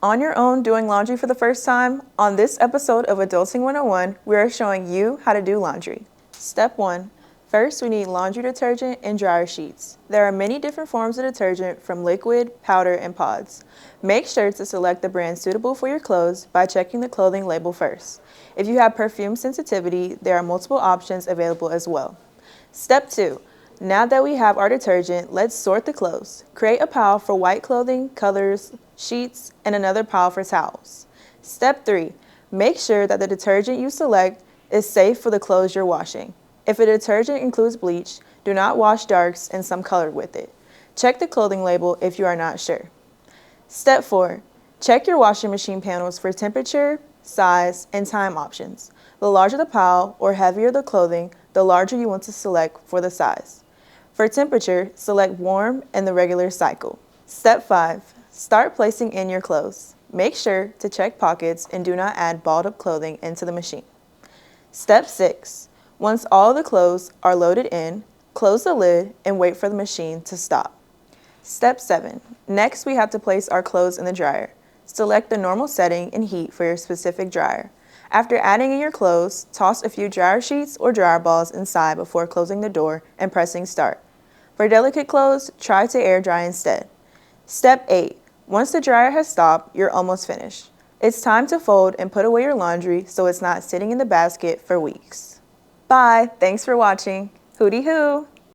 On your own doing laundry for the first time? On this episode of Adulting 101, we are showing you how to do laundry. Step 1. First, we need laundry detergent and dryer sheets. There are many different forms of detergent, from liquid, powder, and pods. Make sure to select the brand suitable for your clothes by checking the clothing label first. If you have perfume sensitivity, there are multiple options available as well. Step 2. Now that we have our detergent, let's sort the clothes. Create a pile for white clothing, colors, sheets, and another pile for towels. Step 3. Make sure that the detergent you select is safe for the clothes you're washing. If a detergent includes bleach, do not wash darks and some color with it. Check the clothing label if you are not sure. Step 4. Check your washing machine panels for temperature, size, and time options. The larger the pile or heavier the clothing, the larger you want to select for the size. For temperature, select warm and the regular cycle. Step 5. Start placing in your clothes. Make sure to check pockets and do not add balled up clothing into the machine. Step 6. Once all the clothes are loaded in, close the lid and wait for the machine to stop. Step 7. Next, we have to place our clothes in the dryer. Select the normal setting and heat for your specific dryer. After adding in your clothes, toss a few dryer sheets or dryer balls inside before closing the door and pressing start. For delicate clothes, try to air dry instead. Step 8. Once the dryer has stopped, you're almost finished. It's time to fold and put away your laundry so it's not sitting in the basket for weeks. Bye! Thanks for watching. Hootie hoo!